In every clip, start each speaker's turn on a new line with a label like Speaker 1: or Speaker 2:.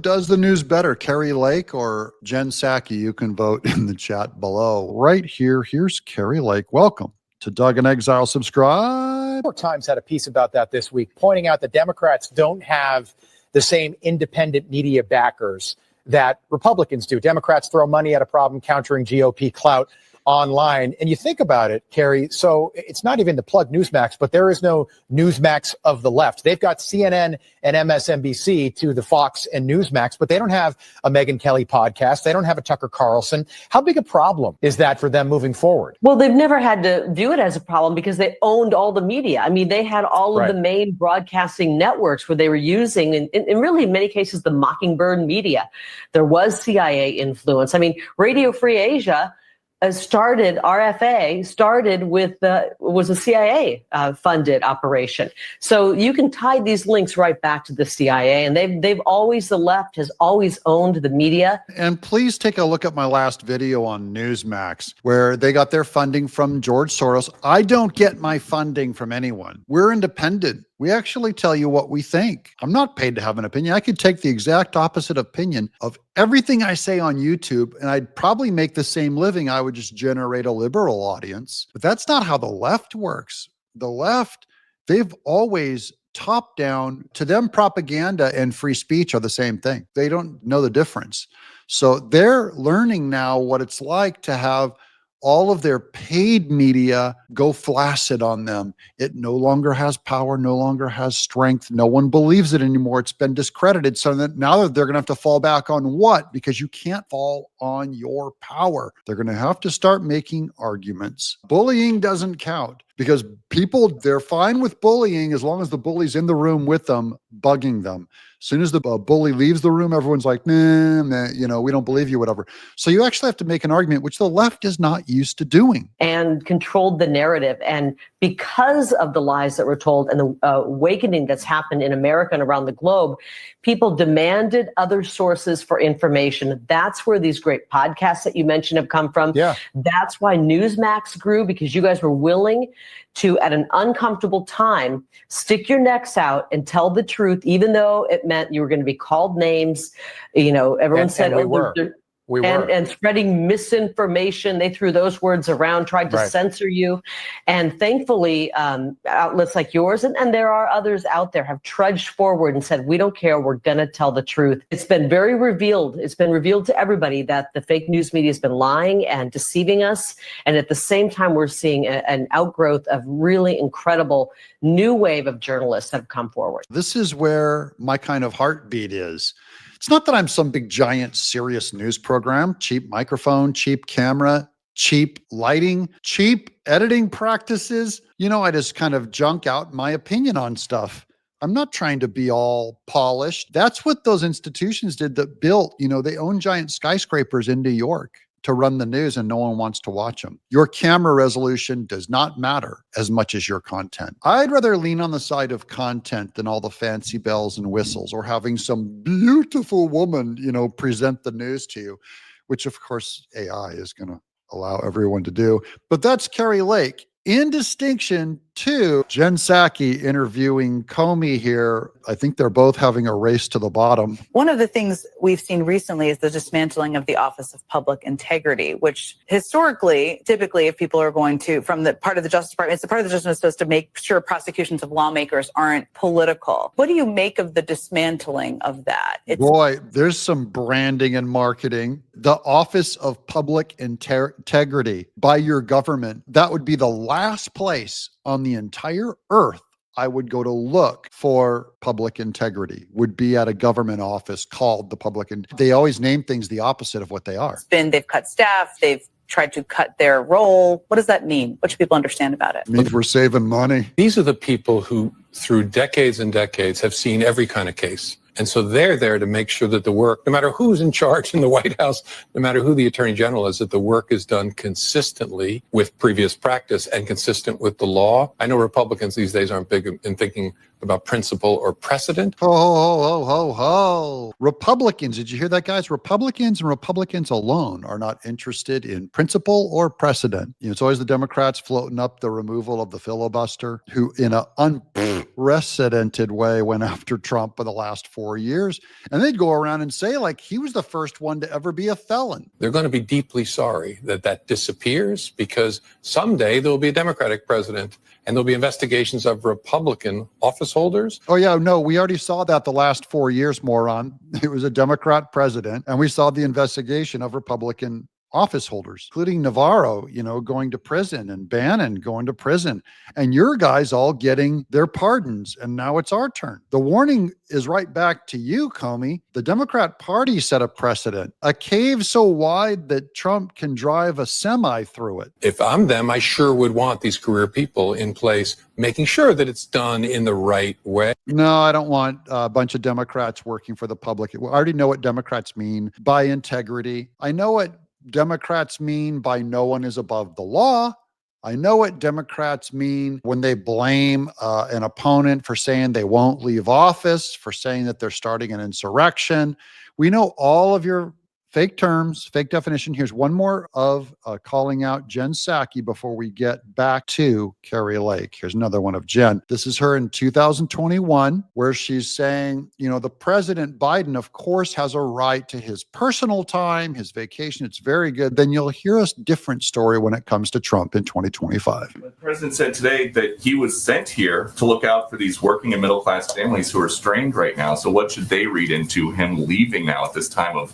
Speaker 1: does the news better, Kari Lake or Jen Psaki? You can vote in the chat below. Right here, here's Kari Lake. Welcome to Doug in Exile. Subscribe.
Speaker 2: New York Times had a piece about that this week, pointing out that Democrats don't have the same independent media backers that Republicans do. Democrats throw money at a problem countering GOP clout online. And you think about it, Kari, so it's not even to plug Newsmax, but there is no Newsmax of the left. They've got CNN and MSNBC to the Fox and Newsmax, but they don't have a Megyn Kelly podcast. They don't have a Tucker Carlson. How big a problem is that for them moving forward?
Speaker 3: Well, they've never had to view it as a problem because they owned all the media. I mean, they had all of the main broadcasting networks where they were using, in really in many cases, the Mockingbird media. There was CIA influence. I mean, Radio Free Asia RFA started with was a CIA funded operation. So you can tie these links right back to the CIA, and they've always, the left has always owned the media.
Speaker 1: And please take a look at my last video on Newsmax, where they got their funding from George Soros. I don't get my funding from anyone. We're independent. We actually tell you what we think. I'm not paid to have an opinion. I could take the exact opposite opinion of everything I say on YouTube, and I'd probably make the same living. I would just generate a liberal audience. But that's not how the left works. The left, they've always top down. To them, propaganda and free speech are the same thing. They don't know the difference. So they're learning now what it's like to have all of their paid media go flaccid on them. It no longer has power, no longer has strength. No one believes it anymore. It's been discredited. So that now they're going to have to fall back on what? Because you can't fall on your power. They're going to have to start making arguments. Bullying doesn't count because people, they're fine with bullying as long as the bully's in the room with them, bugging them. As soon as the bully leaves the room, everyone's like, nah, you know, we don't believe you, whatever. So you actually have to make an argument, which the left is not used to doing.
Speaker 3: And controlled the narrative. And because of the lies that were told and the awakening that's happened in America and around the globe, people demanded other sources for information. That's where these great podcasts that you mentioned have come from.
Speaker 2: Yeah.
Speaker 3: That's why Newsmax grew, because you guys were willing to, at an uncomfortable time, stick your necks out and tell the truth, even though it meant you were going to be called names. You know, everyone said, and spreading misinformation. They threw those words around, tried to censor you. And thankfully, outlets like yours, and there are others out there, have trudged forward and said, we don't care, we're going to tell the truth. It's been very revealed. It's been revealed to everybody that the fake news media has been lying and deceiving us. And at the same time, we're seeing an outgrowth of really incredible new wave of journalists that have come forward.
Speaker 1: This is where my kind of heartbeat is. It's not that I'm some big, giant, serious news program, cheap microphone, cheap camera, cheap lighting, cheap editing practices. You know, I just kind of junk out my opinion on stuff. I'm not trying to be all polished. That's what those institutions did that built, you know, they own giant skyscrapers in New York to run the news, and no one wants to watch them. Your camera resolution does not matter as much as your content. I'd rather lean on the side of content than all the fancy bells and whistles or having some beautiful woman, you know, present the news to you, which of course AI is going to allow everyone to do. But that's Kari Lake. In distinction to Jen Psaki interviewing Comey here, I think they're both having a race to the bottom.
Speaker 4: One of the things we've seen recently is the dismantling of the Office of Public Integrity, which historically, typically, if people are going to, from the part of the Justice Department, it's the part of the Justice Department supposed to make sure prosecutions of lawmakers aren't political. What do you make of the dismantling of that?
Speaker 1: Boy, there's some branding and marketing. The Office of Public Integrity by your government, that would be the last place on the entire earth I would go to look for public integrity, would be at a government office called the public. And they always name things the opposite of what they are.
Speaker 4: They've cut staff, they've tried to cut their role. What does that mean? What should people understand about it?
Speaker 1: It means we're saving money.
Speaker 5: These are the people who, through decades and decades, have seen every kind of case. And so they're there to make sure that the work, no matter who's in charge in the White House, no matter who the Attorney General is, that the work is done consistently with previous practice and consistent with the law. I know Republicans these days aren't big in thinking about principle or precedent.
Speaker 1: Ho, ho, ho, ho, ho. Republicans, did you hear that, guys? Republicans and Republicans alone are not interested in principle or precedent. You know, it's always the Democrats floating up the removal of the filibuster, who in a unprecedented way went after Trump for the last 4 years. And they'd go around and say, like, he was the first one to ever be a felon.
Speaker 5: They're going to be deeply sorry that that disappears, because someday there will be a Democratic president and there'll be investigations of Republican office holders.
Speaker 1: Oh, yeah, no, we already saw that the last 4 years, moron. It was a Democrat president, and we saw the investigation of Republican office holders, including Navarro, going to prison, and Bannon going to prison, and your guys all getting their pardons. And now it's our turn. The warning is right back to you, Comey. The Democrat Party set a precedent, a cave so wide that Trump can drive a semi through it.
Speaker 5: If I'm them, I sure would want these career people in place, making sure that it's done in the right way.
Speaker 1: No, I don't want a bunch of Democrats working for the public. I already know what Democrats mean by integrity. I know what Democrats mean by no one is above the law. I know what Democrats mean when they blame an opponent for saying they won't leave office, for saying that they're starting an insurrection. We know all of your fake terms, fake definition. Here's one more of calling out Jen Psaki before we get back to Kari Lake. Here's another one of Jen. This is her in 2021, where she's saying, the President Biden, of course, has a right to his personal time, his vacation. It's very good. Then you'll hear a different story when it comes to Trump in 2025.
Speaker 6: The president said today that he was sent here to look out for these working and middle class families who are strained right now. So what should they read into him leaving now at this time of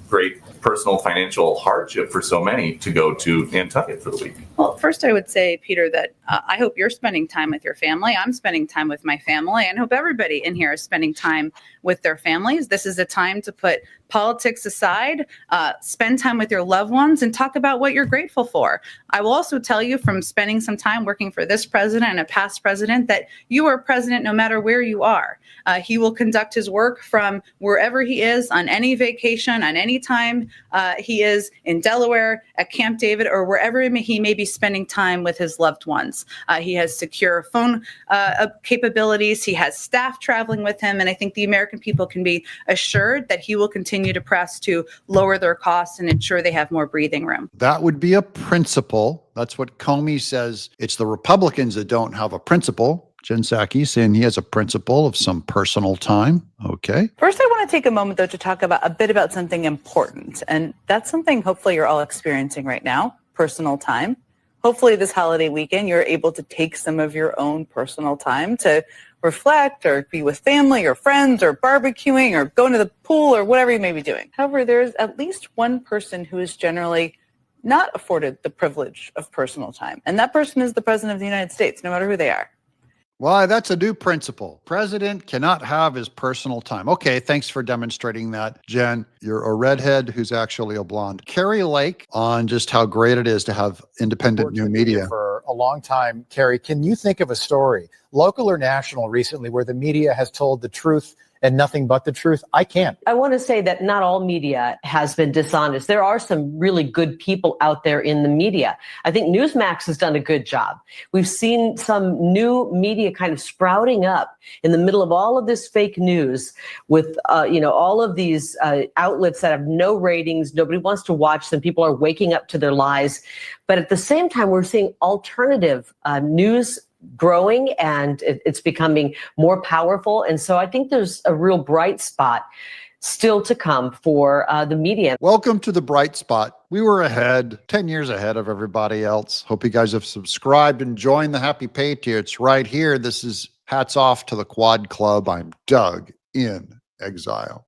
Speaker 6: great personal financial hardship for so many to go to Nantucket for the week?
Speaker 7: Well, first I would say, Peter, that I hope you're spending time with your family. I'm spending time with my family, and hope everybody in here is spending time with their families. This is a time to put politics aside, spend time with your loved ones, and talk about what you're grateful for. I will also tell you, from spending some time working for this president and a past president, that you are president no matter where you are. He will conduct his work from wherever he is, on any vacation, on any time he is in Delaware, at Camp David, or wherever he may be spending time with his loved ones. He has secure phone capabilities. He has staff traveling with him. And I think the American people can be assured that he will continue to press to lower their costs and ensure they have more breathing room.
Speaker 1: That would be a principle. That's what Comey says. It's the Republicans that don't have a principle. Jen Psaki saying he has a principle of some personal time. Okay.
Speaker 4: First, I want to take a moment, though, to talk a bit about something important. And that's something hopefully you're all experiencing right now, personal time. Hopefully this holiday weekend, you're able to take some of your own personal time to reflect or be with family or friends or barbecuing or going to the pool or whatever you may be doing. However, there's at least one person who is generally not afforded the privilege of personal time. And that person is the President of the United States, no matter who they are.
Speaker 1: Well, that's a new principle. President cannot have his personal time. Okay, thanks for demonstrating that, Jen. You're a redhead who's actually a blonde. Kari Lake on just how great it is to have independent
Speaker 2: Worked
Speaker 1: new
Speaker 2: with
Speaker 1: media.
Speaker 2: for a long time. Kari, can you think of a story, local or national, recently where the media has told the truth and nothing but the truth? I can't.
Speaker 3: I want to say that not all media has been dishonest. There are some really good people out there in the media. I think Newsmax has done a good job. We've seen some new media kind of sprouting up in the middle of all of this fake news with, all of these outlets that have no ratings. Nobody wants to watch them. People are waking up to their lies. But at the same time, we're seeing alternative news growing, and it's becoming more powerful. And so I think there's a real bright spot still to come for the media.
Speaker 1: Welcome to the bright spot. We were ahead, 10 years ahead of everybody else. Hope you guys have subscribed and joined the Happy Patriots right here. This is hats off to the Quad Club. I'm Doug in Exile.